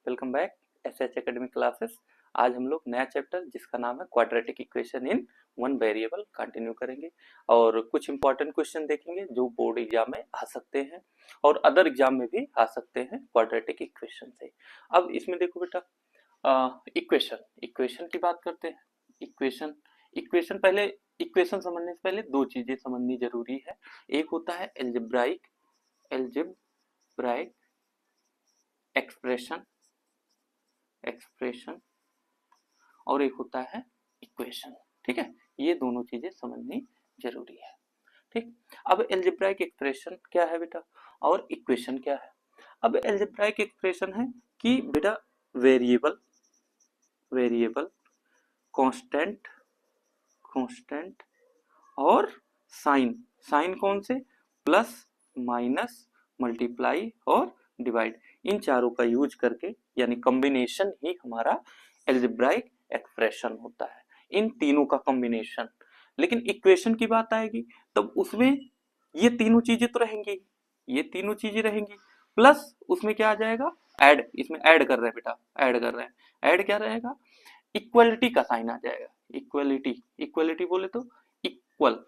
Welcome back SH academic classes. आज हम लोग नया चैप्टर जिसका नाम है quadratic equation in one variable continue करेंगे और कुछ इंपॉर्टेंट क्वेश्चन देखेंगे जो बोर्ड एग्जाम में आ सकते हैं और अदर एग्जाम में भी आ सकते हैं क्वाड्रेटिक इक्वेशन से। अब इसमें देखो बेटा, इक्वेशन इक्वेशन की बात करते हैं। इक्वेशन इक्वेशन पहले इक्वेशन समझने से पहले दो चीजें समझनी जरूरी है। एक होता है एल्जेब्राइक एल्जेब्राइक एक्सप्रेशन एक्सप्रेशन और एक होता है इक्वेशन। ठीक है, ये दोनों चीजें समझनी जरूरी है। ठीक, अब एल्जेब्राइक एक्सप्रेशन क्या है बेटा और इक्वेशन क्या है। अब एल्जेब्राइक एक्सप्रेशन है कि बेटा वेरिएबल वेरिएबल कांस्टेंट कांस्टेंट और साइन साइन कौन से, प्लस माइनस मल्टीप्लाई और डिवाइड, इन चारों का यूज करके यानी कॉम्बिनेशन ही हमारा एल्जेब्राइक एक्सप्रेशन होता है, इन तीनों का कॉम्बिनेशन। लेकिन इक्वेशन की बात आएगी तब उसमें ये तीनों चीजें तो रहेंगी, ये तीनों चीजें रहेंगी प्लस उसमें क्या आ जाएगा, ऐड। इसमें ऐड कर रहे हैं बेटा, ऐड कर रहे हैं। ऐड क्या रहेगा, इक्वलिटी का साइन आ जाएगा। इक्वलिटी इक्वलिटी बोले तो इक्वल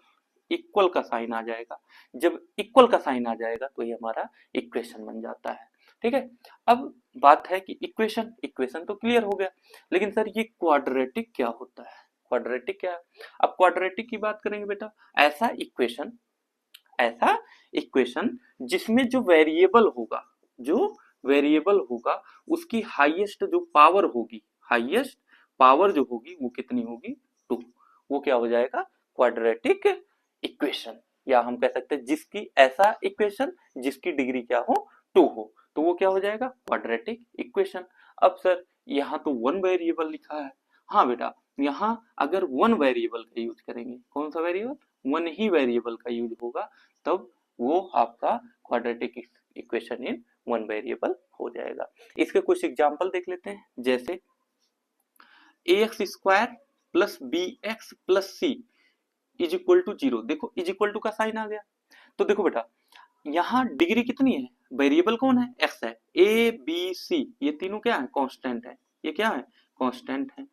इक्वल का साइन आ जाएगा। जब इक्वल का साइन आ जाएगा तो ये हमारा इक्वेशन बन जाता है। ठीक है, अब बात है कि इक्वेशन इक्वेशन तो क्लियर हो गया, लेकिन सर ये क्वाड्रेटिक क्या होता है, क्वाड्रेटिक क्या है। अब क्वाड्रेटिक की बात करेंगे बेटा, ऐसा इक्वेशन ऐसा इक्वेशन जिसमें जो वेरिएबल होगा उसकी हाईएस्ट जो पावर होगी, हाईएस्ट पावर जो होगी वो कितनी होगी, 2। वो क्या हो जाएगा, क्वाड्रेटिक इक्वेशन। या हम कह सकते हैं जिसकी ऐसा इक्वेशन जिसकी डिग्री क्या हो, 2 हो, तो वो क्या हो जाएगा, क्वाड्रेटिक इक्वेशन। अब सर यहाँ तो वन वेरिएबल लिखा है। हाँ बेटा, यहाँ अगर वन वेरिएबल का यूज करेंगे, कौन सा वेरिएबल, वन ही वेरिएबल का यूज होगा, तब वो आपका quadratic equation in one variable हो जाएगा। इसके कुछ एग्जांपल देख लेते हैं, जैसे ax square plus B x plus C is equal to 0। देखो इज इक्वल टू का साइन आ गया, तो देखो बेटा यहाँ डिग्री कितनी है, वेरिएबल कौन है, x है। ए बी सी ये तीनों क्या है, कांस्टेंट है। ये क्या है, कांस्टेंट है।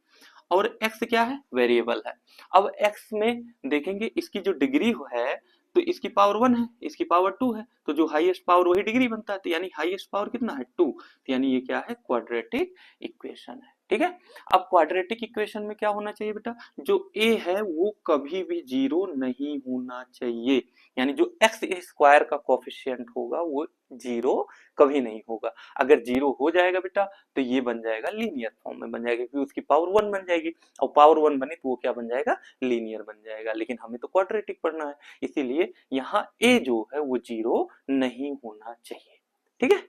और x क्या है, वेरिएबल है। अब x में देखेंगे इसकी जो डिग्री है तो इसकी पावर 1 है, इसकी पावर 2 है, तो जो हाईएस्ट पावर वही डिग्री बनता है, तो यानी हाईएस्ट पावर कितना है, 2। तो यानी ये क्या है, क्वाड्रेटिक इक्वेशन है। ठीक है, अब क्वाड्रेटिक इक्वेशन में क्या होना चाहिए बेटा, जो a है वो कभी भी 0 नहीं होना चाहिए, यानी जो एक्स स्क्वायर का कोफिशिएंट होगा वो 0 कभी नहीं होगा। अगर 0 हो जाएगा बेटा तो ये बन जाएगा लीनियर फॉर्म में बन जाएगा, क्योंकि उसकी पावर 1 बन जाएगी और पावर 1 बने तो वो क्या बन जाएगा, लीनियर बन जाएगा। लेकिन हमें तो क्वाड्रेटिक पढ़ना है, इसीलिए यहाँ a जो है वो 0 नहीं होना चाहिए। ठीक है,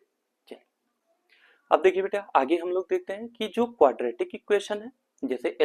चलिए अब देखिए बेटा आगे हम लोग देखते हैं कि जो क्वाड्रेटिक इक्वेशन है, जैसे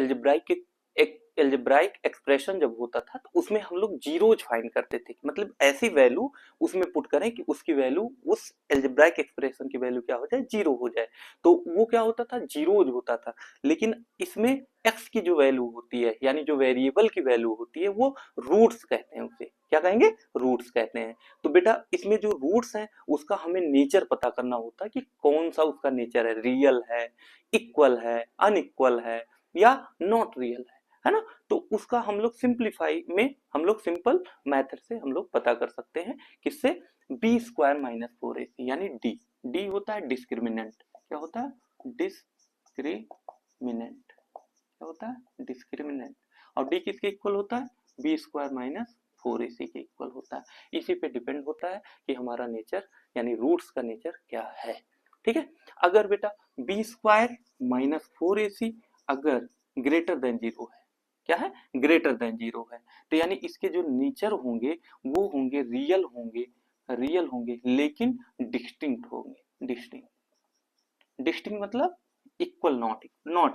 एल्जेब्राइक एक्सप्रेशन जब होता था तो उसमें हम लोग जीरोज फाइंड करते थे, मतलब ऐसी वैल्यू उसमें पुट करें कि उसकी वैल्यू उस एल्जेब्राइक एक्सप्रेशन की वैल्यू क्या हो जाए, 0 हो जाए, तो वो क्या होता था, जीरोज होता था। लेकिन इसमें एक्स की जो वैल्यू होती है यानी जो वेरिएबल की वैल्यू होती है वो रूट्स कहते हैं, उसे क्या कहेंगे, रूट्स कहते हैं। तो बेटा इसमें जो रूट्स हैं उसका हमें नेचर पता करना होता है कि कौन सा उसका नेचर है, रियल है, इक्वल है, अनइक्वल है या नॉट रियल है ना। तो उसका हम लोग सिंप्लीफाई में हम लोग सिंपल मेथड से हम लोग पता कर सकते हैं, किससे, बी स्क्वायर माइनस 4ac यानी डी। डी होता है डिस्क्रिमिनेंट, क्या होता है, डिस्क्रिमिनेंट, क्या होता है, डिस्क्रिमिनेंट। और डी किसके इक्वल होता है, बी स्क्वायर माइनस 4ac के इक्वल होता है। इसी पे डिपेंड होता है कि हमारा नेचर यानी रूट्स का नेचर क्या है। ठीक है, अगर बेटा बी स्क्वायर माइनस 4ac अगर ग्रेटर देन 0 है, क्या है, ग्रेटर देन 0 है, तो यानी इसके जो नेचर होंगे वो होंगे रियल होंगे लेकिन डिस्टिंक्ट होंगे। डिस्टिंक्ट मतलब इक्वल नॉट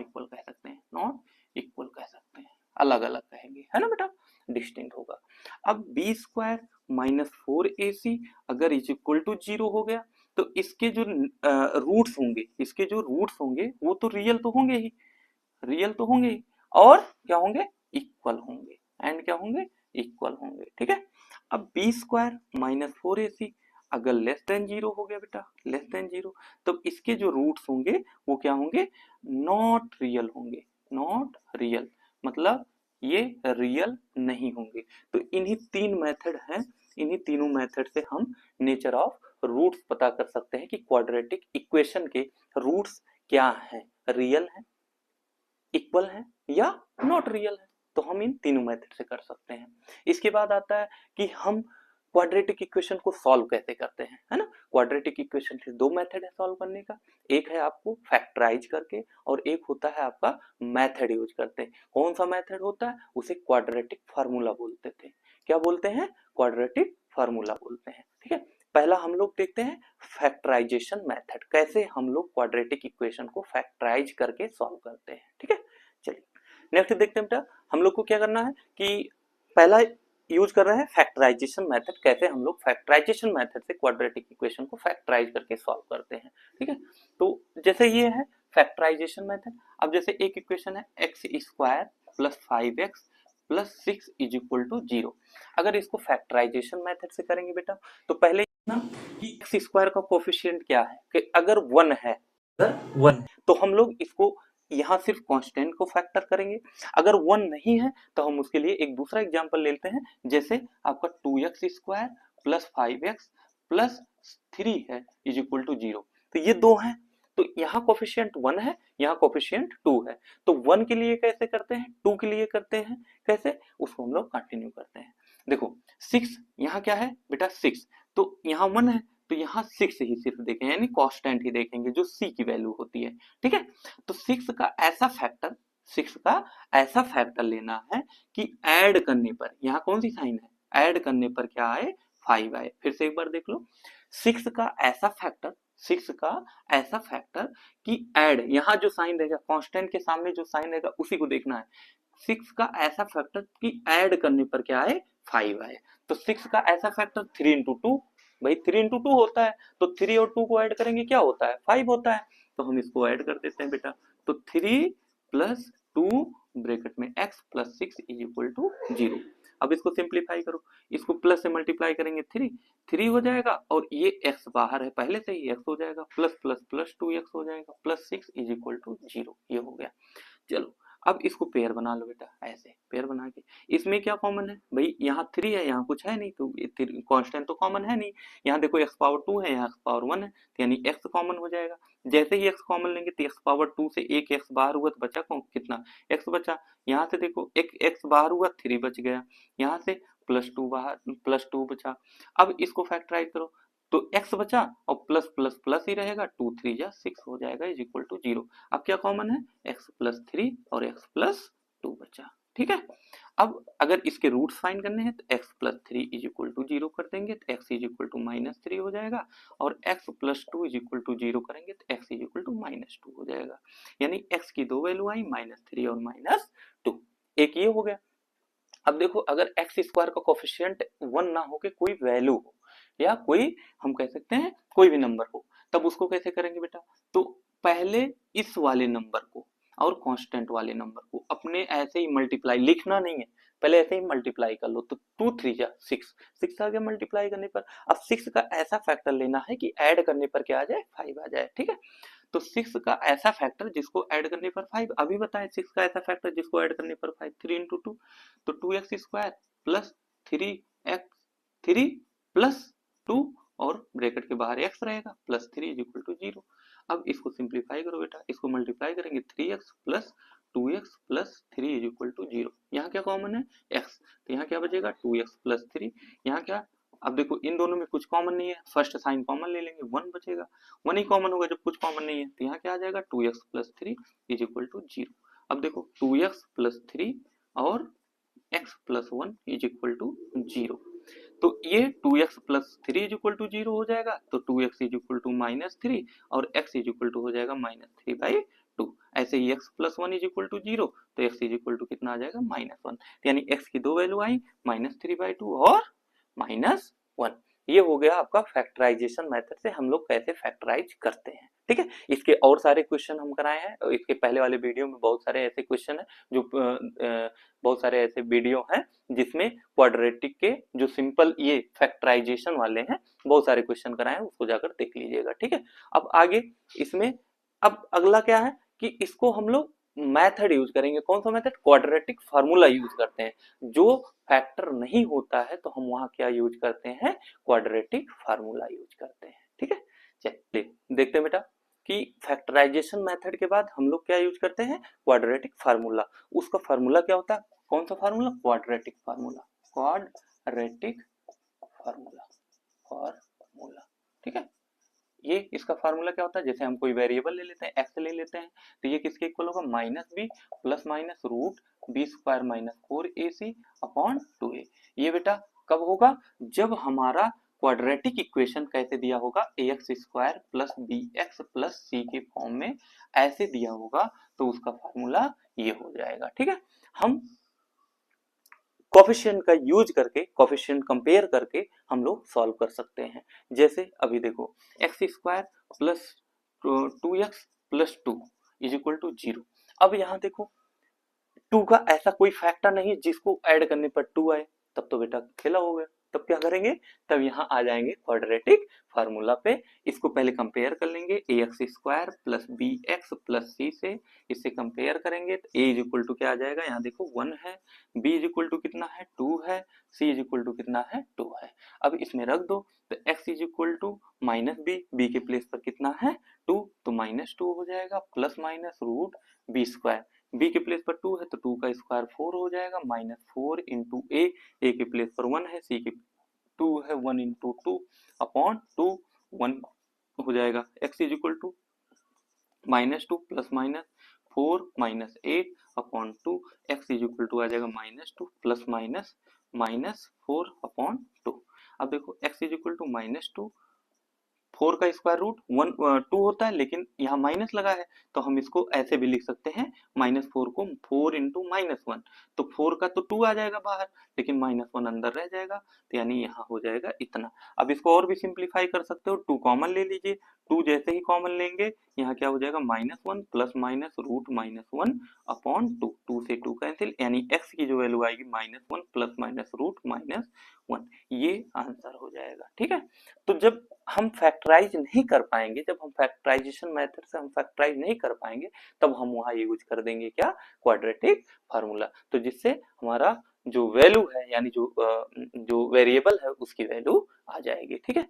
इक्वल कह सकते हैं, नॉट इक्वल कह सकते हैं, अलग अलग कहेंगे, है ना बेटा, डिस्टिंक्ट होगा। अब बी स्क्वायर माइनस 4ac अगर इज इक्वल टू 0 हो गया तो इसके जो रूट्स होंगे वो तो रियल तो होंगे ही, रियल तो होंगे ही, और क्या होंगे, इक्वल होंगे, एंड क्या होंगे, इक्वल होंगे। ठीक है, अब बी स्क्वायर माइनस 4ac अगर लेस देन जीरो हो गया बेटा, लेस देन जीरो, तो इसके जो रूट्स होंगे वो क्या होंगे, नॉट रियल होंगे, नॉट रियल, मतलब ये रियल नहीं होंगे। तो इन्हीं तीन मेथड हैं, इन्हीं तीनों मेथड से हम नेचर ऑफ रूट्स पता कर सकते हैं कि क्वाड्रेटिक इक्वेशन के रूट्स क्या हैं, रियल है, इक्वल है या नॉट रियल है। तो हम इन तीनों मेथड से कर सकते हैं। इसके बाद आता है कि हम क्वाड्रेटिक इक्वेशन को सॉल्व कैसे करते हैं, है ना। क्वाड्रेटिक इक्वेशन के दो मेथड है सॉल्व करने का, एक है आपको फैक्टराइज करके और एक होता है आपका मेथड यूज करते हैं। कौन सा मेथड होता है, उसे क्वाड्रेटिक फार्मूला बोलते थे। क्या बोलते हैं, क्वाड्रेटिक फार्मूला बोलते हैं, ठीक है। पहला हम लोग देखते हैं फैक्टराइजेशन मेथड, कैसे हम लोग क्वाड्रेटिक इक्वेशन को फैक्टराइज करके सॉल्व करते हैं, ठीक है। चलिए नेक्स्ट देखते हैं बेटा, हम लोग को क्या करना है कि पहला यूज कर रहे हैं फैक्टराइजेशन मेथड, कैसे हम लोग फैक्टराइजेशन मेथड से क्वाड्रेटिक इक्वेशन को फैक्टराइज करके सॉल्व करते हैं, ठीक है। तो जैसे ये है फैक्टराइजेशन मेथड। अब जैसे एक इक्वेशन है X square plus 5x plus 6 is equal to 0। अगर इसको फैक्टराइजेशन मेथड से करेंगे बेटा, तो पहले ना कि एक्स स्क्वायर का कोफिशिएंट क्या है, कि अगर 1 है, अगर 1 तो हम लोग इसको यहाँ सिर्फ कांस्टेंट को फैक्टर करेंगे। अगर 1 नहीं है तो हम उसके लिए एक दूसरा एग्जांपल लेते हैं, जैसे आपका 2x square plus 5x plus 3 है इज इक्वल टू 0। तो ये दो हैं, तो यहाँ कोफिशिएंट 1 है, यहाँ कोफिशिएंट 2 है। तो 1 के लिए कैसे करते हैं, 2 के लिए करते हैं, कैसे, उसको हम लोग कंटिन्यू करते हैं। देखो 6 यहाँ क्या है बेटा 6, तो यहाँ 1 है तो यहाँ 6 ही सिर्फ देखें, यानी कांस्टेंट ही देखेंगे जो c की वैल्यू होती है, ठीक है। तो 6 का ऐसा फैक्टर, 6 का ऐसा फैक्टर लेना है कि ऐड करने पर, यहाँ कौन सी साइन है, ऐड करने पर क्या आए, 5 आए। फिर से एक बार देख लो, 6 का ऐसा फैक्टर, 6 का ऐसा फैक्टर कि ऐड, यहाँ जो साइन रहेगा कांस्टेंट के सामने जो साइन रहेगा उसी को देखना है। 6 का ऐसा फैक्टर कि ऐड करने पर क्या आए, 5 आए। तो 6 का ऐसा फैक्टर 3 इंटू 2, भाई 3 इंटू 2 होता है, तो 3 और 2 को ऐड करेंगे क्या होता है, 5 होता है। तो हम इसको ऐड कर देते हैं बेटा, तो 3 प्लस 2 ब्रैकेट में x plus 6 is equal to 0। अब इसको सिंप्लीफाई करो, इसको प्लस से मल्टीप्लाई करेंगे 3 हो जाएगा, और ये x बाहर है पहले से ही, x हो जाएगा, प्लस प्लस प्लस 2x हो जाएगा, प्लस 6 इज इक्वल टू 0, ये हो गया। चलो अब इसको पेयर बना लो बेटा, ऐसे पेयर बना के इसमें क्या कॉमन है, भाई यहाँ 3 है, यहाँ कुछ है नहीं, तो कांस्टेंट तो कॉमन है नहीं। यहाँ देखो x पावर 2 है, यहाँ x पावर 1 है, तो यानी x कॉमन हो जाएगा। जैसे ही x कॉमन लेंगे तो x पावर 2 से एक x बाहर हुआ तो बचा कितना, x बचा। यहाँ से देखो एक x बाहर हुआ 3 बच गया, यहाँ से प्लस 2 बाहर, प्लस 2 बचा। अब इसको फैक्टराइज करो तो x बचा और प्लस प्लस प्लस ही रहेगा, 2 3 जा 6 हो जाएगा इज इक्वल टू 0। अब क्या कॉमन है, x प्लस 3 और x प्लस 2 बचा, ठीक है। अब अगर इसके रूट्स फाइंड करने हैं तो x plus 3 is equal to 0 कर देंगे तो x is equal to minus 3 हो जाएगा, और x plus 2 is equal to 0 करेंगे तो x is equal to minus 2 हो जाएगा। यानी x की दो वैल्यू आई, माइनस 3 और माइनस 2, एक ये हो गया। अब देखो अगर एक्स स्क्वायर का कोफिशिएंट 1 ना हो के कोई वैल्यू हो, या कोई हम कह सकते हैं कोई भी नंबर हो, तब उसको कैसे करेंगे बेटा, तो पहले इस वाले नंबर को और कांस्टेंट वाले नंबर को अपने ऐसे ही मल्टीप्लाई, लिखना नहीं है, पहले ऐसे ही मल्टीप्लाई कर लो, तो 2 3 जा 6 आ गया मल्टीप्लाई करने पर। अब 6 का ऐसा फैक्टर लेना है कि ऐड करने पर क्या आ जाए, 5 आ जाए, ठीक है। तो 6 का ऐसा फैक्टर जिसको ऐड करने पर 5, अभी बताएं 6 का ऐसा फैक्टर जिसको ऐड करने पर 5, 3 इंटू 2, तो 2x स्क्वायर प्लस 3 प्लस 2 और ब्रैकेट के बाहर x रहेगा, प्लस 3 इज इक्वल टू 0। अब इसको सिंप्लीफाई करो बेटा, इसको मल्टीप्लाई करेंगे 3x plus 2x plus 3 is equal to 0। यहाँ क्या कॉमन है, x, तो यहाँ क्या बचेगा 2x प्लस 3, यहाँ क्या, अब देखो इन दोनों में कुछ कॉमन नहीं है, फर्स्ट साइन कॉमन ले लेंगे, 1 बचेगा, 1 ही कॉमन होगा जब कुछ कॉमन नहीं है, तो यहाँ क्या आ जाएगा 2x plus 3 is equal to 0। अब देखो 2x प्लस 3 और x plus 1 is equal to 0, तो ये 2x plus 3 is equal to 0 हो जाएगा, तो 2x is equal to minus 3 और x इज इक्वल टू हो जाएगा माइनस 3 बाई 2। ऐसे ही x plus 1 is equal to 0, तो x इज इक्वल टू कितना आ जाएगा, माइनस 1, यानी x की दो वैल्यू आई, माइनस 3 बाई 2 और माइनस 1। ये हो गया आपका फैक्टराइजेशन मेथड से हम लोग कैसे फैक्टराइज करते हैं, ठीक है। इसके और सारे क्वेश्चन हम कराए हैं, और इसके पहले वाले वीडियो में बहुत सारे ऐसे क्वेश्चन हैं जो बहुत सारे ऐसे वीडियो हैं जिसमें क्वाड्रेटिक के जो सिंपल ये फैक्टराइजेशन वाले हैं बहुत सारे क्वेश्चन कराए हैं, उसको जाकर देख लीजिएगा, ठीक है। अब आगे इसमें अब अगला क्या है कि इसको हम लोग मेथड यूज करेंगे। कौन सा मेथड? क्वाड्रेटिक फार्मूला यूज करते हैं। जो फैक्टर नहीं होता है तो हम वहां क्या यूज करते हैं? क्वाड्रेटिक फार्मूला यूज करते हैं, ठीक है। चलिए देखते हैं बेटा कि फैक्टराइजेशन मेथड के बाद हम लोग क्या यूज करते हैं? Quadratic formula. उसका फार्मूला क्या होता है? कौन सा formula? Quadratic formula, quadratic formula, formula, ठीक है। ये इसका फार्मूला क्या होता है? जैसे हम कोई वेरिएबल ले लेते हैं, एक्स ले लेते हैं, तो ये किसके इक्वल होगा? Minus B plus minus root B square minus 4ac upon 2a। ये बेटा कब होगा? जब हमारा क्वाड्रेटिक इक्वेशन कैसे दिया होगा? ax square plus B x plus C के फॉर्म में ऐसे दिया होगा, तो उसका फार्मूला ये हो जाएगा, ठीक है। हम कोफिशिएंट का यूज करके, कोफिशिएंट कंपेयर करके हम लोग सॉल्व कर सकते हैं। जैसे अभी देखो X square plus 2x plus 2 is equal to 0। अब यहाँ देखो 2 का ऐसा कोई फैक्टर नहीं जिसको ऐड करने पर 2 आए, तब तो बेटा खेला हो गया। तब क्या करेंगे? तब यहाँ आ जाएंगे क्वाड्रेटिक फार्मूला पे। इसको पहले कंपेयर कर लेंगे ax square plus B x plus C से। इससे कंपेयर करेंगे तो a इज इक्वल टू क्या आ जाएगा? यहाँ देखो 1 है, b इज इक्वल टू कितना है? 2 है, c इज इक्वल टू कितना है? 2 है। अब इसमें रख दो तो x is equal to minus B के प्लेस पर कितना है? 2, तो माइनस 2 हो जाएगा plus minus root B square. B के प्लेस पर 2 है तो 2 का स्क्वायर 4 हो जाएगा, माइनस 4 इंटू ए के प्लेस पर 1 है, सी के 2 है, 1 इंटू 2 अपॉन 2 1 हो जाएगा। X is equal to minus 2 plus minus 4 minus 8 upon 2। X is equal to आ जाएगा minus 2 plus minus minus 4 upon 2। अब देखो X is equal to minus 2, 4 का स्क्वायर रूट 2 होता है, लेकिन यहाँ माइनस लगा है तो हम इसको ऐसे भी लिख सकते हैं, माइनस 4 को 4 इंटू माइनस 1, तो 4 का तो 2 आ जाएगा बाहर, लेकिन माइनस 1 अंदर रह जाएगा, तो यानी यहाँ हो जाएगा इतना। अब इसको और भी सिंप्लीफाई कर सकते हो, 2 कॉमन ले लीजिए, 2 जैसे ही कॉमन लेंगे यहाँ क्या हो जाएगा? Minus 1 plus minus root minus 1 upon 2, 2 से 2 कैंसिल, यानी x की जो वैल्यू आएगी minus 1 plus minus root minus 1। ये आंसर हो जाएगा, ठीक है। तो जब हम फैक्टराइज नहीं कर पाएंगे, जब हम फैक्टराइजेशन मेथड से हम फैक्टराइज नहीं कर पाएंगे, तब हम वहां यूज कर देंगे क्या? Quadratic formula. तो जिससे हमारा जो वैल्यू है, यानी जो वेरिएबल है उसकी वैल्यू आ जाएगी, ठीक है।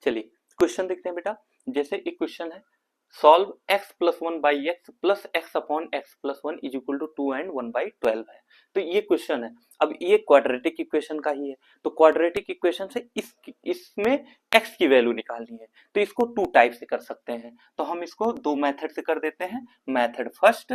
चलिए क्वेश्चन देखते हैं बेटा। जैसे एक क्वेश्चन है, solve x plus 1 by X plus X upon x plus 1 is equal to 2 and 1 by 12 है। तो ये क्वेश्चन है। अब ये क्वाड्रेटिक इक्वेशन का ही है, तो क्वाड्रेटिक इक्वेशन से इसमें x की वैल्यू निकालनी है, तो इसको 2 टाइप से कर सकते हैं। तो हम इसको 2 मेथड से कर देते हैं, मेथड फर्स्ट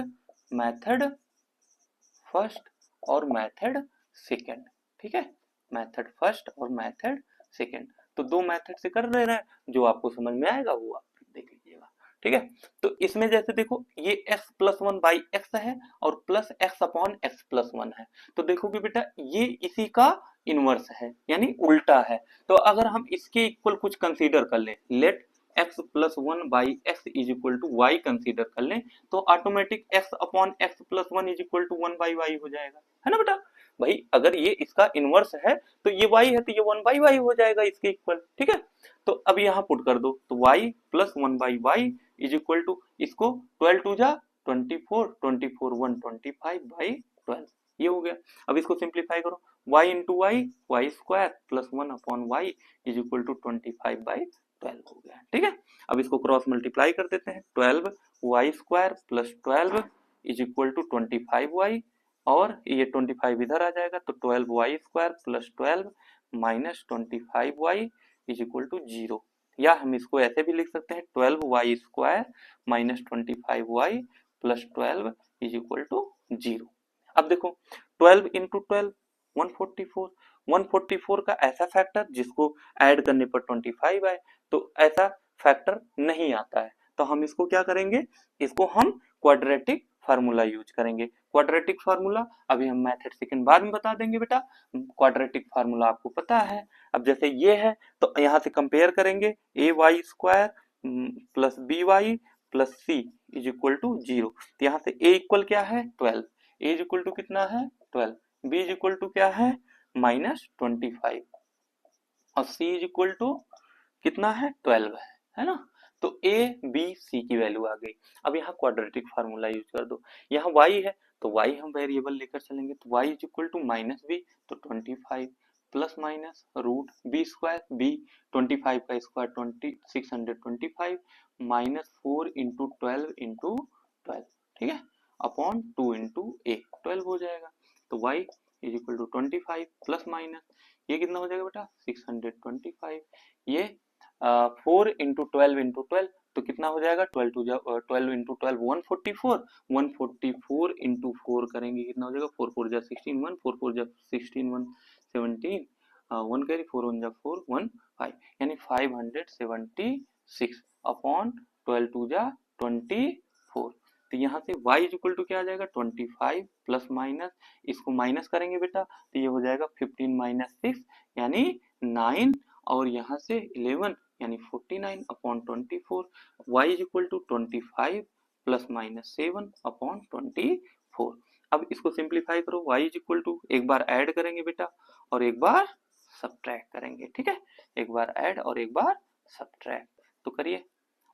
और मेथड सेकेंड, ठीक है। मेथड फर्स्ट और मेथड सेकेंड, तो 2 मेथड से कर रहे हैं, जो आपको समझ में आएगा वो आप देख लीजिएगा, ठीक है। तो इसमें जैसे देखो ये x प्लस 1 बाई एक्स है और plus X upon x plus 1 है, तो देखोगे बेटा ये इसी का इनवर्स है, यानी उल्टा है। तो अगर हम इसके इक्वल कुछ कंसीडर कर लें, let x plus 1 by x is equal to Y consider कर लें, तो automatic x upon x plus 1 is equal to 1 by Y हो जाएगा, है ना बेटा। भाई अगर ये इसका इनवर्स है तो ये y है, तो ये 1 बाई वाई हो जाएगा इसके इक्वल, ठीक है। तो अब यहाँ पुट कर दो, तो y plus 1 by Y is equal to, इसको 12 टू जा 24, 24 1 25 बाई 12, ये हो गया। अब इसको सिंप्लीफाई करो, y into Y square plus 1 upon Y is equal to 25 by 12 हो गया, ठीक है। अब इसको क्रॉस मल्टीप्लाई कर देते हैं, 12 Y square plus 12 is equal to 25 Y, और ये 25 इधर आ जाएगा, तो 12 Y square plus 12 minus 25 Y is equal to 0। या हम इसको ऐसे भी लिख सकते हैं, 12 Y square minus 25 Y plus 12 is equal to 0। अब देखो 12 इंटू 12 144, 144 का ऐसा फैक्टर जिसको ऐड करने पर 25 आए, तो ऐसा फैक्टर नहीं आता है, तो हम इसको क्या करेंगे? इसको हम क्वाड्रेटिक फार्मूला यूज करेंगे। क्वाड्रेटिक फार्मूला अभी हम मेथड सेकंड बाद में बता देंगे बेटा, क्वाड्रेटिक फार्मूला आपको पता है। अब जैसे ये है तो यहाँ से कंपेयर करेंगे, A Y square plus B Y plus C is equal to 0। तो यहाँ से ए इक्वल क्या है? 12, ए इज इक्वल टू कितना है? 12, बी इज इक्वल टू क्या है? माइनस 25, और c इज इक्वल टू कितना है 12 है ना। तो a b c की वैल्यू आ गई। अब यहाँ क्वाड्रेटिक फार्मूला यूज कर दो। यहाँ y है तो y हम वेरिएबल लेकर चलेंगे, तो y is equal to minus B, तो 25 plus minus root B square, B 25 का स्क्वायर 625 माइनस 4 इंटू 12 इंटू 12, ठीक है, अपॉन 2 इंटू ए 12 हो जाएगा। तो y is equal to 25 plus minus ये कितना हो जाएगा बेटा 625, ये 4 इंटू 12 इंटू 12 तो कितना हो जाएगा 12 इंटू 12 144, 144 इंटू 4 करेंगे कितना हो जाएगा 4 4 जा 16 1 4 4 जा 16 1 17 1 कैरी 4 1 जा 4 1 5 यानी 576 अपॉन 12 2 जा 24। तो यहाँ से y इज इक्वल टू क्या आ जाएगा 25 प्लस माइनस इसको माइनस करेंगे बेटा तो ये हो जाएगा 15 माइनस 6 यानी 9 और यहाँ से 11 यानी 49 upon 24। y is equal to 25 plus minus 7 upon 24। अब इसको सिंप्लीफाई करो y इज इक्वल टू एक बार ऐड करेंगे बेटा और एक बार सब्ट्रैक्ट करेंगे, ठीक है, एक बार ऐड और एक बार सब्ट्रैक्ट। तो करिए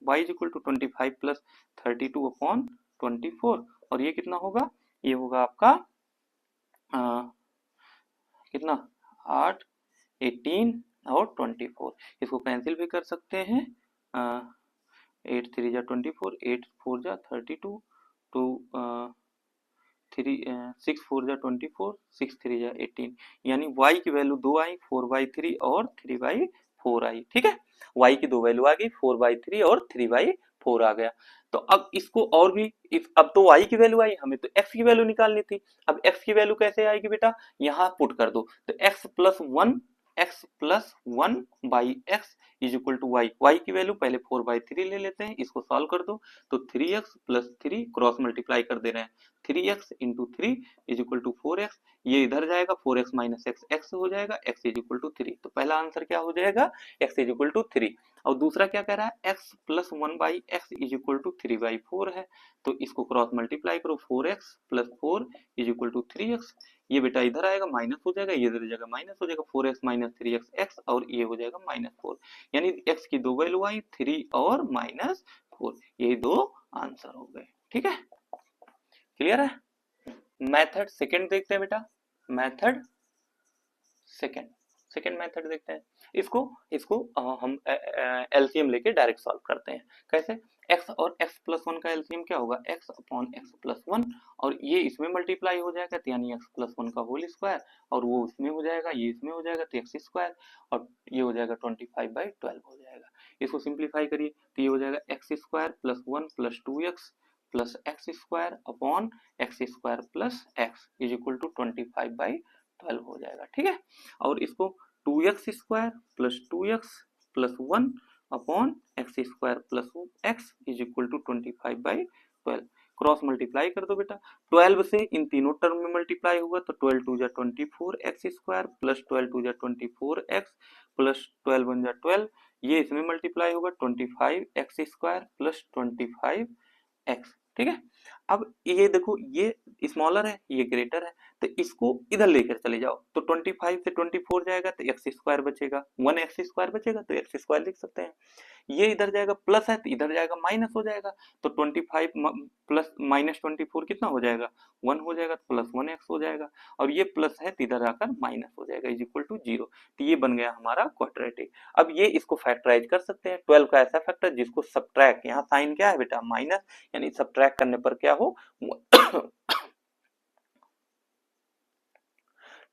y is equal to 25 plus 32 upon 24 और ये कितना होगा, ये होगा आपका कितना 8 18 और 24। इसको कैंसिल भी कर सकते हैं, 8 3 जा 24, 8 4 जा 32, 2 3 6 4 जा 24, 6 3 जा 18 यानी y की वैल्यू 2 आई 4/3 और 3/4 आई, ठीक है, y की दो वैल्यू आ गई 4/3 और 3/4 आ गया। तो अब इसको और भी अब तो y की वैल्यू आई, हमें तो x की वैल्यू निकालनी थी। अब x की वैल्यू कैसे आएगी बेटा, यहाँ पुट कर दो तो x plus 1 by x is equal to Y, Y की वैल्यू पहले 4/3 ले लेते हैं, इसको सॉल्व कर दो तो 3x प्लस 3 क्रॉस मल्टीप्लाई कर दे रहे हैं 3x into 3 is equal to 4x, ये इधर जाएगा 4x माइनस एक्स एक्स हो जाएगा x इज इक्वल टू 3। तो पहला आंसर क्या हो जाएगा x इज इक्वल टू 3 और दूसरा क्या कह रहा है x plus 1 by x is equal to 3/4 है, तो इसको क्रॉस मल्टीप्लाई करो 4x plus 4 is equal to 3x, ये बेटा इधर आएगा माइनस हो जाएगा, ये इधर जाएगा माइनस हो जाएगा 4x माइनस 3x x और ये हो जाएगा -4 यानी x की दो वैल्यू आई 3 और -4, यही दो आंसर हो गए, ठीक है, क्लियर है। मेथड सेकंड देखते हैं बेटा, मेथड सेकंड मेथड देखते हैं। इसको इसको हम एलसीएम लेके डायरेक्ट सॉल्व करते हैं। कैसे, x और x प्लस 1 का एलसीएम क्या होगा x अपॉन x प्लस 1 और ये इसमें मल्टीप्लाई हो जाएगा तो यानी x प्लस 1 का होल स्क्वायर और वो इसमें हो जाएगा ये इसमें हो जाएगा तो x स्क्वायर और ये हो जाएगा 25/12 हो जाएगा। इसको सिंप्लीफाई करिए तो ये हो जाएगा x square plus 1 plus 2x plus X square upon X square plus X is equal to 25/12 हो जाएगा, ठीक है। और इसको 2x square plus 2x plus 1 upon X square plus X is equal to 25/12 cross multiply कर दो बेटा, 12 से इन तीनों टर्म में मल्टीप्लाई होगा तो 12 2 जा 24 एक्स स्क्वायर प्लस 12 2 जा 24 एक्स प्लस 12 1 जा 12 ये इसमें मल्टीप्लाई होगा 25 एक्स स्क्वायर प्लस 25 एक्स, ठीक है। अब ये देखो ये स्मॉलर है ये ग्रेटर है तो इसको इधर लेकर चले जाओ तो 25 से 24 जाएगा तो एक्स स्क्वायर बचेगा, 1 एक्स स्क्वायर बचेगा तो एक्स स्क्वायर लिख सकते हैं। ये इधर जाएगा प्लस है तो इधर जाएगा माइनस हो जाएगा तो 25 प्लस माइनस 24 कितना हो जाएगा 1 हो जाएगा तो प्लस 1 एक्स हो जाएगा और ये प्लस है तो इधर आकर माइनस हो जाएगा इज इक्वल टू 0। तो ये बन गया हमारा क्वाड्रेटिक। अब ये इसको फैक्टराइज कर सकते हैं 12 का ऐसा फैक्टर जिसको सब्ट्रैक्ट, यहाँ साइन क्या है बेटा माइनस यानी सब्ट्रैक्ट करने पर क्या हो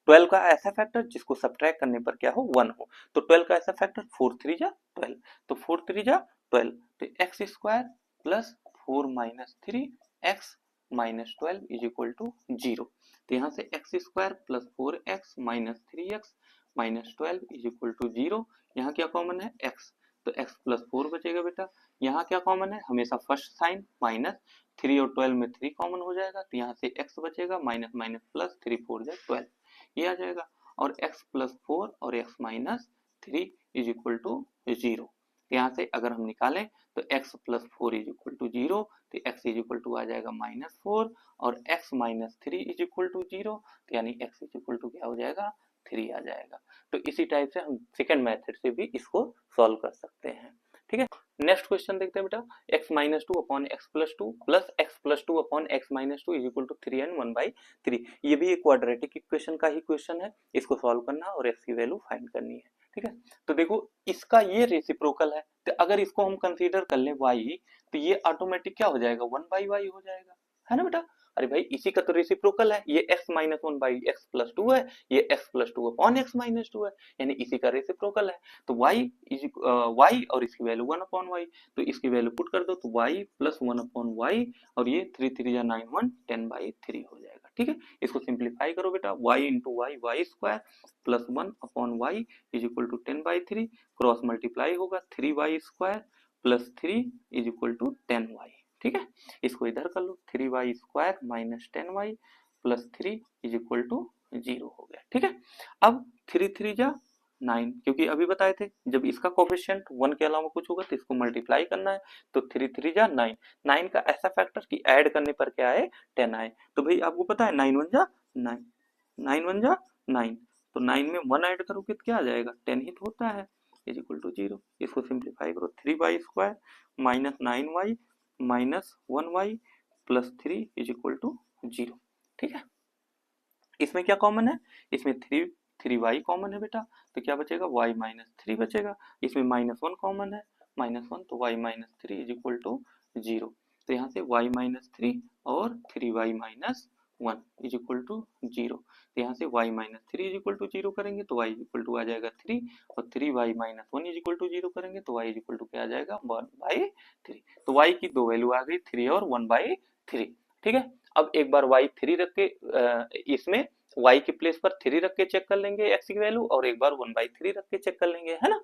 12 का ऐसा फैक्टर जिसको सब्ट्रैक्ट करने पर क्या हो 1 हो, तो 12 का ऐसा फैक्टर 4 3 जा 12 तो 4 3 जा 12 तो x square plus 4 minus 3 X minus 12 is equal to 0। तो यहाँ से X square plus 4x minus 3x minus 12 is equal to 0। यहाँ क्या कॉमन है x तो x प्लस 4 बचेगा बेटा, यहाँ क्या कॉमन है हमेशा फर्स्ट साइन माइनस 3 और 12 में 3 कॉमन हो जाएगा तो यहाँ से x बचेगा माइनस माइनस प्लस 3 4 जा 12 ये आ जाएगा और x प्लस 4 और x minus 3 is equal to 0। यहाँ से अगर हम निकालें तो x plus 4 is equal to 0 तो x इज इक्वल टू आ जाएगा -4 और x minus 3 is equal to 0 तो यानी x इज इक्वल टू क्या हो जाएगा 3 आ जाएगा। तो इसी टाइप से हम सेकेंड मेथड से भी इसको सॉल्व कर सकते हैं। ठीक है, नेक्स्ट क्वेश्चन देखते हैं बेटा, x minus two upon x plus two plus X plus two upon X minus two is equal to 3 and 1/3। ये भी एक क्वाड्रेटिक इक्वेशन का ही क्वेश्चन है, इसको सॉल्व करना और x की वैल्यू फाइंड करनी है। ठीक है, तो देखो इसका ये रेसिप्रोकल है, तो अगर इसको हम कंसीडर कर लें y, तो ये ऑटोमेटिक क्या हो जाएगा 1/y हो जाएगा, है ना बेटा। अरे भाई इसी का तो रेसिप्रोकल है, ये x minus 1/x plus two है, ये x plus two upon X minus to है, यानी इसी का रेसिप्रोकल है। तो y और इसकी वैल्यू 1/y, तो इसकी वैल्यू पुट कर दो तो y प्लस 1/y और ये 3 3 जा 9 1 10/3 हो जाएगा। ठीक है, इसको सिंप्लीफाई करो बेटा, y into Y Y square plus 1/y is equal to 10/3, cross multiply होगा 3y square plus 3 is equal to 10y। ठीक है, इसको इधर कर लो, 3y square minus 10y plus 3 is equal to 0 हो गया। ठीक है, अब 3 3 जा 9, क्योंकि अभी बताए थे जब इसका कोफिशिएंट 1 के अलावा कुछ होगा तो इसको मल्टीप्लाई करना है, तो 3 3 जा 9, 9 का ऐसा फैक्टर कि ऐड करने पर क्या आए 10 आए। तो भाई आपको पता है 9 1 जा 9, 9 1 जा 9, तो 9 में 1 ऐड करोगे तो क्या आ जाएगा 10 ही तो होता है, इज इक्वल टू 0। इसको सिंप्लीफाई करो, 3y square minus 9y minus 1y plus 3 is equal to 0। ठीक है, इसमें क्या कॉमन है, इसमें 3y कॉमन है बेटा, तो क्या बचेगा y माइनस 3 बचेगा। इसमें माइनस 1 कॉमन है, -1, तो y minus 3 is equal to 0। तो यहाँ से y माइनस 3 और 3y minus 1 is equal to 0। तो यहाँ से y minus 3 is equal to 0 करेंगे तो y इज इक्वल टू आ जाएगा 3, और 3y minus 1 is equal to 0 करेंगे तो y इज इक्वल टू क्या आ जाएगा 1/3। तो y की दो वैल्यू आ गई 3 और 1/3। ठीक है, अब एक बार y 3 रख के इसमें y के प्लेस पर 3 रख के चेक कर लेंगे x की वैल्यू, और एक बार 1/3 रख के चेक कर लेंगे, है ना।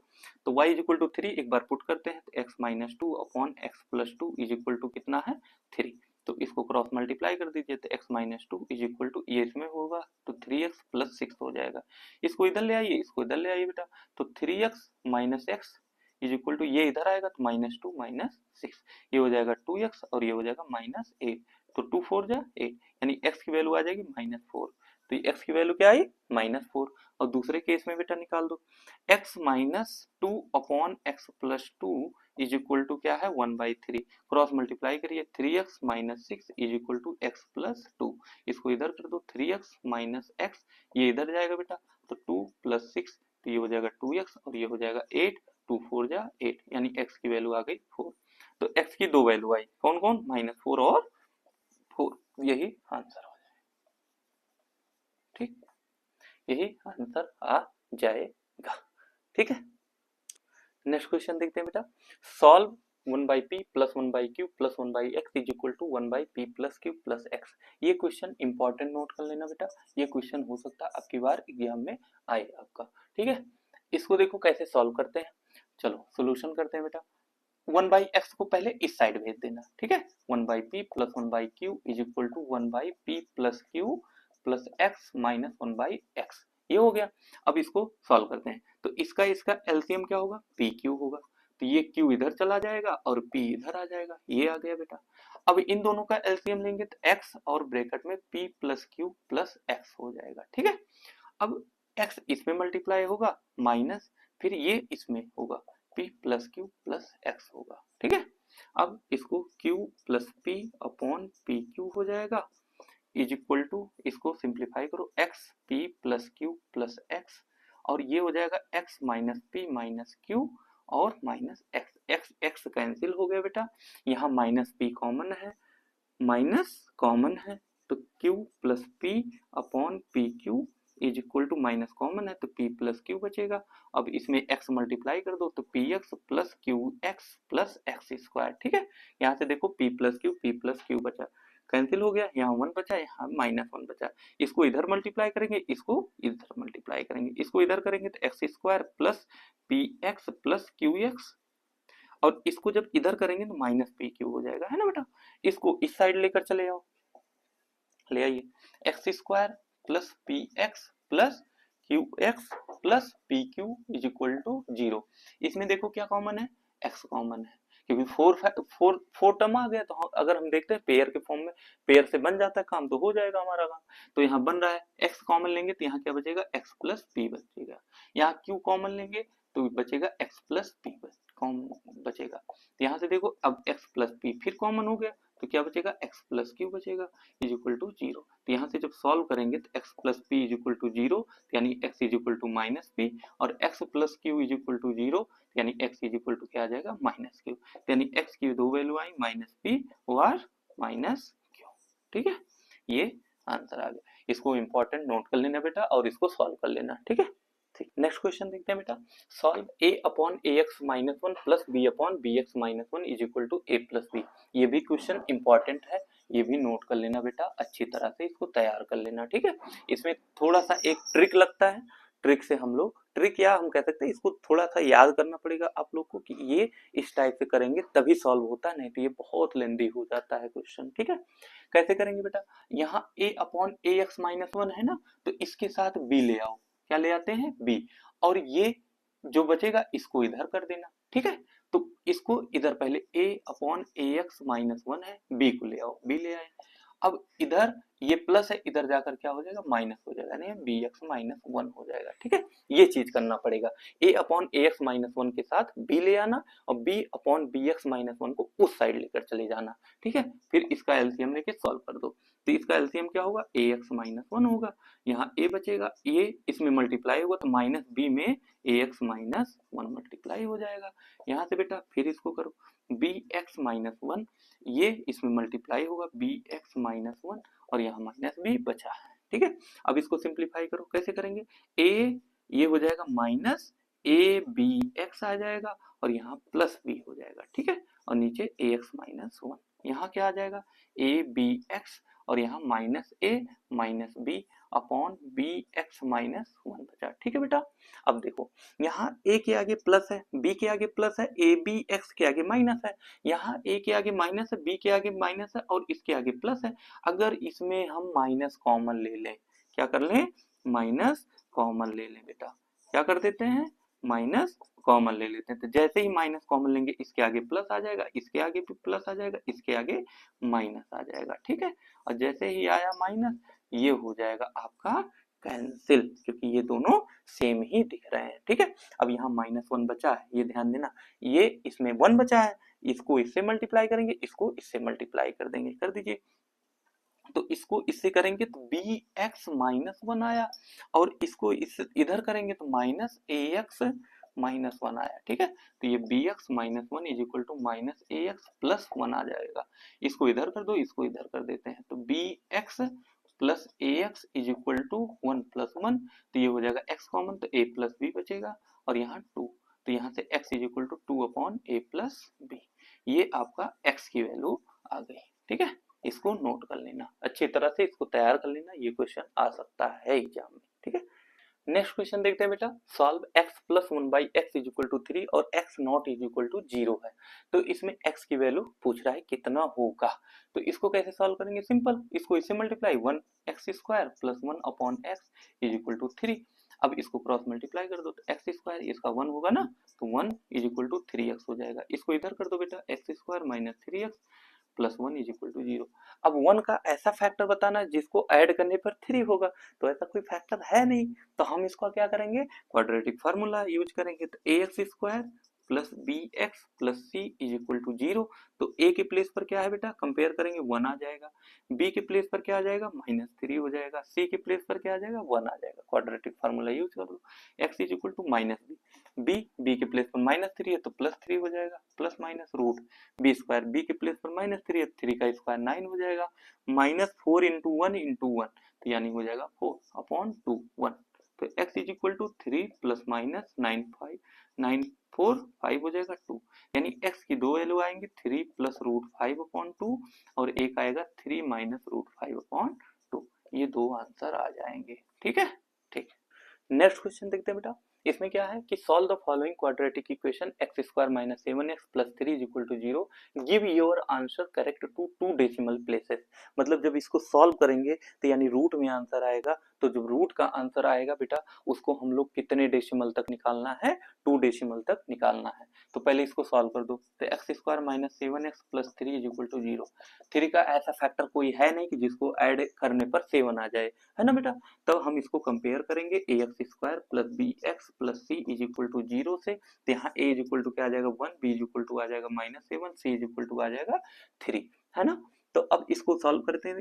तो y इज इक्वल टू 3 एक बार पुट करते हैं तो x minus 2 upon x plus 2 is equal to कितना है 3। तो इसको क्रॉस मल्टीप्लाई कर दीजिए तो x minus 2 is equal to ये इसमें होगा तो 3x प्लस 6 हो जाएगा। इसको इधर ले आइए, इसको इधर ले आइए बेटा, तो 3x minus X is equal to ये इधर आएगा तो -2 माइनस 6, ये हो जाएगा 2x और ये हो जाएगा -8, तो 2 4 जा 8, यानी x की वैल्यू आ जाएगी -4। तो x की वैल्यू क्या आई -4। और दूसरे केस में बेटा निकाल दो, x minus 2 upon x plus 2 is equal to क्या है 1/3, क्रॉस मल्टीप्लाई करिए 3x minus 6 is equal to x plus 2, इसको इधर कर दो 3x माइनस एक्स, ये इधर जाएगा बेटा तो 2 प्लस 6, तो ये हो जाएगा 2x और ये हो जाएगा 8, 2 4 जा 8, यानी x की वैल्यू आ गई 4। तो x की दो वैल्यू आई, कौन कौन -4 और 4, यही आंसर हो जाएगा। ठीक, यही आंसर आ जाएगा। ठीक है, नेक्स्ट क्वेश्चन देखते हैं बेटा, solve 1/p plus 1/q plus 1/x is equal to 1/p plus q plus x। ये क्वेश्चन इंपॉर्टेंट नोट कर लेना बेटा, ये क्वेश्चन हो सकता है आपकी बार एग्जाम में आए आपका। ठीक है, इसको देखो कैसे सॉल्व करते हैं, चलो सोल्यूशन करते हैं बेटा। 1/x को पहले इस साइड भेज देना, ठीक है, 1/p plus 1/q is equal to 1/p plus q plus x minus 1/x, ये हो गया। अब इसको सॉल्व करते हैं, तो इसका एलसीएम क्या होगा pq होगा, तो ये q इधर चला जाएगा और p इधर आ जाएगा, ये आ गया बेटा। अब इन दोनों का एलसीएम लेंगे तो x और ब्रैकेट में p plus q plus x हो जाएगा। ठीक है, अब x इसमें मल्टीप्लाई होगा माइनस, फिर ये इसमें होगा p plus q plus x होगा। ठीक है, अब इसको q plus p upon p q हो जाएगा इज इक्वल टू, इसको सिंप्लीफाई करो x p plus q plus x, और ये हो जाएगा x minus p minus q और minus x, x x cancel हो गया बेटा, यहाँ माइनस p कॉमन है, माइनस कॉमन है तो q plus p upon p q is equal to minus common है तो p प्लस क्यू बचेगा। अब इसमें x मल्टीप्लाई कर दो तो px plus q x plus X square. ठीक है, यहाँ से देखो p प्लस क्यू बचा, कैंसिल हो गया, यहाँ 1 बचा, यहाँ -1 बचा, इसको इधर मल्टीप्लाई करेंगे, इसको इधर मल्टीप्लाई करेंगे, इसको इधर करेंगे तो x square plus p x plus q x, और इसको जब इधर करेंगे तो माइनस पी क्यू हो जाएगा, है ना बेटा। इसको इस साइड लेकर चले आओ, ले आइए, x square plus p x plus q x plus p q is equal to 0। इसमें देखो क्या कॉमन है, x कॉमन है, क्योंकि फोर टर्म आ गया, तो अगर हम देखते हैं पेयर के फॉर्म में, पेयर से बन जाता है काम, तो हो जाएगा हमारा काम। तो यहाँ बन रहा है, एक्स कॉमन लेंगे तो यहाँ क्या बचेगा, एक्स प्लस पी बचेगा। यहाँ क्यू कॉमन लेंगे तो बचेगा एक्स प्लस पी बचेगा। तो यहाँ से देखो, अब एक्स प्लस पी फिर कॉमन हो गया, तो क्या बचेगा, एक्स प्लस क्यू बचेगा इज इक्वल टू 0। तो यहाँ से जब सॉल्व करेंगे तो X plus P is equal to 0, यानी X is equal to minus P, और X plus Q is equal to 0, यानी एक्स इज इक्वल टू क्या आ जाएगा, माइनस क्यू। यानी एक्स की दो वैल्यू आई, माइनस पी और माइनस क्यू। ठीक है, ये आंसर आ गया। इसको इंपॉर्टेंट नोट कर लेना बेटा, और इसको सॉल्व कर लेना। ठीक है, ठीक। नेक्स्ट क्वेश्चन देखते हैं बेटा, solve a upon a x minus one plus b upon b x minus one is equal to a plus b. ये भी क्वेश्चन इंपॉर्टेंट है, ये भी नोट कर लेना बेटा, अच्छी तरह से इसको तैयार कर लेना। ठीक है, इसमें थोड़ा सा एक ट्रिक लगता है, ट्रिक से हम लोग, ट्रिक या हम कह सकते हैं इसको थोड़ा सा याद करना पड़ेगा आप लोग को, कि ये इस टाइप से करेंगे तभी सॉल्व होता है, नहीं तो ये बहुत लेंदी हो जाता है क्वेश्चन। ठीक है, कैसे करेंगे बेटा, यहाँ a upon a x minus one है ना, तो इसके साथ b ले आओ, क्या ले आते हैं, b, और ये जो बचेगा इसको इधर कर देना। ठीक है, तो इसको इधर पहले a upon a x minus one है, b को ले आओ, b ले आए। अब इधर ये प्लस है, इधर जाकर क्या हो जाएगा, माइनस हो जाएगा, नहीं बी एक्स माइनस वन हो जाएगा। ठीक है, ये चीज करना पड़ेगा, a upon a x minus one के साथ b ले आना, और b upon b x minus one को उस साइड लेकर चले जाना। ठीक है, फिर इसका एलसीएम लेके सॉल्व कर दो, तो इसका एलसीएम क्या होगा, ए एक्स माइनस वन होगा, यहाँ a बचेगा, ये इसमें मल्टीप्लाई होगा तो माइनस b में ए एक्स माइनस वन मल्टीप्लाई हो जाएगा। यहाँ से बेटा फिर इसको करो, बी एक्स माइनस वन, ये इसमें मल्टीप्लाई होगा बी एक्स माइनस वन, और यहाँ माइनस बी बचा है। ठीक है, अब इसको सिंप्लीफाई करो, कैसे करेंगे, ए ये हो जाएगा माइनस ए बी एक्स आ जाएगा, और यहाँ प्लस बी हो जाएगा। ठीक है, और नीचे ए एक्स माइनस वन, यहाँ क्या आ जाएगा, ए बी एक्स, और यहाँ minus a minus b upon b x minus one बचा। ठीक है बेटा, अब देखो यहाँ a के आगे प्लस है, b के आगे प्लस है, ए बी एक्स के आगे माइनस है, यहाँ a के आगे माइनस है, b के आगे माइनस है, और इसके आगे प्लस है। अगर इसमें हम माइनस कॉमन ले लें, क्या कर लें, माइनस कॉमन ले लें बेटा, क्या कर देते हैं, माइनस कॉमन ले लेते हैं। तो जैसे ही माइनस कॉमन लेंगे, इसके आगे प्लस आ जाएगा, इसके आगे भी प्लस आ जाएगा, इसके आगे माइनस आ जाएगा। ठीक है, और जैसे ही आया माइनस, ये हो जाएगा आपका कैंसिल, क्योंकि ये दोनों सेम ही दिख रहे हैं। ठीक है, अब यहाँ माइनस वन बचा है, ये ध्यान देना, ये इसमें वन बचा है, इसको इससे मल्टीप्लाई करेंगे, इसको इससे मल्टीप्लाई कर देंगे, कर दीजिए। तो इसको इससे करेंगे तो बी एक्स माइनस वन आया, और इसको इस इधर करेंगे तो minus a x minus one आया। ठीक है, तो ये b x minus one is equal to minus a x plus one आ जाएगा। इसको इधर कर दो, इसको इधर कर देते हैं, तो b x plus a x is equal to one plus one, तो ये हो जाएगा एक्स कॉमन, तो ए प्लस बी बचेगा, और यहाँ टू, तो यहाँ से x is equal to two upon a plus b, ये आपका x की वैल्यू आ गई। ठीक है, इसको नोट कर लेना, अच्छी तरह से इसको तैयार कर लेना, ये क्वेश्चन आ सकता है एग्जाम में। ठीक है, नेक्स्ट क्वेश्चन देखते हैं बेटा, solve x plus one by x is equal to three और x not is equal to zero है। तो इसमें x की वैल्यू पूछ रहा है कितना होगा, तो इसको कैसे सॉल्व करेंगे, सिंपल, इसको इससे multiply, one x square plus one upon x is equal to three. अब इसको क्रॉस मल्टीप्लाई कर दो, तो एक्स स्क्वायर इसका वन होगा ना, तो one is equal to three x हो जाएगा। इसको इधर कर दो बेटा, x square minus three x plus one is equal to zero. अब वन का ऐसा फैक्टर बताना है जिसको ऐड करने पर थ्री होगा, तो ऐसा कोई फैक्टर है नहीं, तो हम इसको क्या करेंगे, क्वाड्रेटिक फार्मूला यूज करेंगे, तो a x square plus B x plus C is equal to zero. तो ए के प्लेस पर क्या है बेटा, कंपेयर करेंगे वन आ जाएगा, बी के प्लेस पर क्या आ जाएगा, माइनस थ्री हो जाएगा, सी के प्लेस पर क्या आ जाएगा, वन आ जाएगा, क्वाड्रेटिक फार्मूला यूज कर लो, x is equal to minus B के प्लेस पर माइनस थ्री है तो प्लस थ्री हो जाएगा, plus minus root B square, B के प्लेस पर माइनस थ्री है, थ्री का स्क्वायर नाइन हो जाएगा, माइनस फोर इंटू वन, तो यानी हो जाएगा फोर अपॉन टू वन। तो x is equal to three plus minus nine five, nine four five हो जाएगा टू, यानी x की दो वैल्यू आएंगी, three plus root five upon two, और एक आएगा three minus root five upon two, ये दो आंसर आ जाएंगे। ठीक है, ठीक। नेक्स्ट क्वेश्चन देखते हैं बेटा, इसमें क्या है कि solve the following quadratic equation x square minus 7x plus 3 is equal to 0, give your answer correct to 2 decimal places. मतलब जब इसको सॉल्व करेंगे तो यानी रूट में आंसर आएगा, तो जब रूट का आंसर आएगा बेटा उसको हम लोग कितने डेसिमल तक निकालना है, 2 डेसिमल तक निकालना है। तो पहले इसको सॉल्व कर दो, तो x square minus 7x plus 3 is equal to 0। 3 का ऐसा फैक्टर कोई है नहीं कि जिसको ऐड करने पर 7 आ जाए, है ना बेटा। तब हम इसको कंपेयर करेंगे a x square plus B x plus C is equal to 0 से। तो यहाँ ए इज इक्वल टू क्या आ जाएगा 1, बी इज इक्वल टू आ जाएगा -7, सी इज इक्वल टू आ जाएगा 3, है ना। तो अब इसको सॉल्व करते हैं,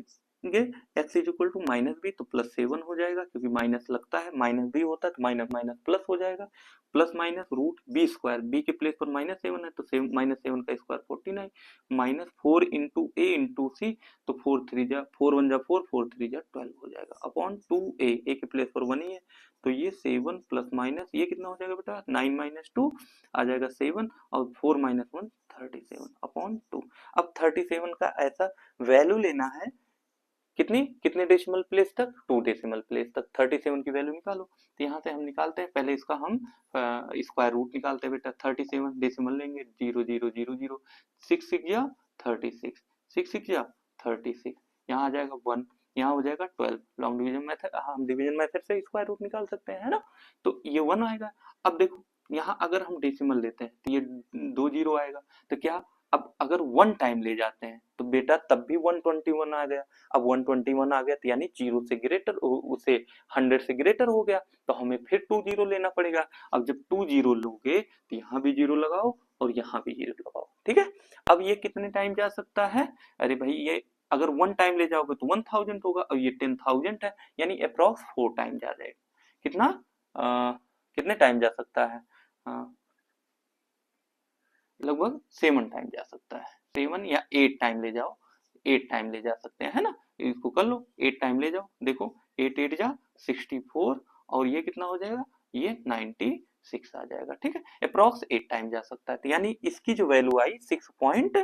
x is equal to minus B, तो प्लस 7 हो जाएगा, क्योंकि माइनस लगता है, माइनस बी होता है तो माइनस माइनस प्लस हो जाएगा, plus minus root B square, B के प्लेस पर -7 है तो -7 का square 49, minus 4 into a into c, तो 4 1 जा 4, 4 3 जा 12 हो जाएगा अपॉन 2a, ए के प्लेस पर 1 ही है, तो ये 7 प्लस माइनस ये कितना हो जाएगा बेटा 9 माइनस 2 आ जाएगा 7, और 4 माइनस 1 37 अपॉन 2। अब 37 का ऐसा वैल्यू लेना है, कितने डेसिमल प्लेस तक, 2 डेसिमल प्लेस तक। 37 की वैल्यू निकालो, तो यहाँ से हम निकालते हैं, पहले इसका हम स्क्वायर रूट निकालते हैं बेटा। 37 डेसिमल लेंगे 0 0 0 0, 6 6 या 36, 6 6 या 36, यहाँ आ जाएगा 1, यहाँ हो जाएगा 12। लॉन्ग डिवीजन मेथड, हम डिवीजन मेथड से स्क्वायर रूट निकाल सकते हैं, है ना। तो ये 1 आएगा। अब देखो यहाँ अगर हम डेसिमल लेते हैं तो ये 2 0 आएगा, तो क्या, अब अगर 1 टाइम ले जाते हैं तो बेटा तब भी 121 आ गया। अब 121 आ गया तो यानी 0 से ग्रेटर, उसे 100 से ग्रेटर हो गया, तो हमें फिर 2 0 लेना पड़ेगा। अब जब 2 0 लोगे तो यहाँ भी 0 लगाओ और यहाँ भी 0 लगाओ, ठीक है। अब ये कितने टाइम जा सकता है, अरे भाई ये अगर 1 टाइम ले जाओगे तो 1000 होगा, और ये 10,000 है, यानी अप्रॉक्स 4 टाइम जा जाएगा। कितना कितने टाइम जा सकता है, लगभग 7 टाइम जा सकता है, 7 या 8 टाइम ले जाओ, 8 टाइम ले जा सकते हैं, है ना। इसको कर लो, 8 टाइम ले जाओ, देखो 8 8 जा 64, और ये कितना हो जाएगा, ये 96 आ जाएगा, ठीक है। अप्रॉक्स 8 टाइम जा सकता है, तो यानी इसकी जो वैल्यू आई 6 पॉइंट,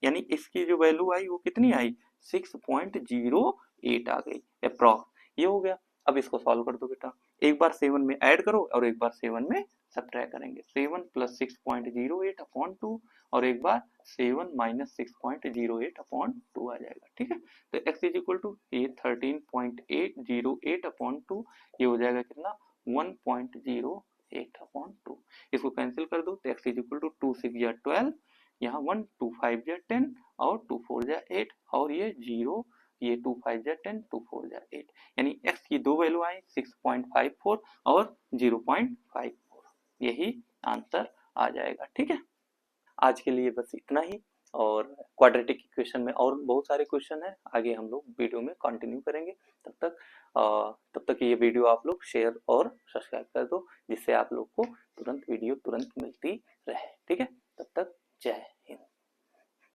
यानी इसकी जो वैल्यू आई वो कितनी आई 6.08 आ गई अप्रॉक्स, ये हो गया। अब इसको सॉल्व कर दो बेटा, एक बार 7 में ऐड करो और एक बार 7 में सब्ट्रैक्ट करेंगे, 7 प्लस 6.08 अपॉन 2, और एक बार 7 माइनस 6.08 अपॉन 2 आ जाएगा, ठीक है। तो x इज इक्वल टू ये 13.808 अपॉन 2, ये हो जाएगा कितना 1.08 अपॉन 2। इसको कैंसिल कर दो, तो x इज इक्वल टू 2 6 या 12, यहाँ 1 2 5 जा 10, और 2 4 जा 8, और ये 0, ये 2 5 जा 10, 2 4 जा 8, यानी x की दो वैल्यू आई 6.54 और 0.54, यही आंसर आ जाएगा, ठीक है। आज के लिए बस इतना ही, और क्वाड्रेटिक इक्वेशन में और बहुत सारे क्वेश्चन है, आगे हम लोग वीडियो में कंटिन्यू करेंगे। तब तक ये वीडियो आप लोग शेयर और सब्सक्राइब कर दो, जिससे आप लोग को तुरंत वीडियो तुरंत मिलती रहे, ठीक है। तब तक जय हिंद।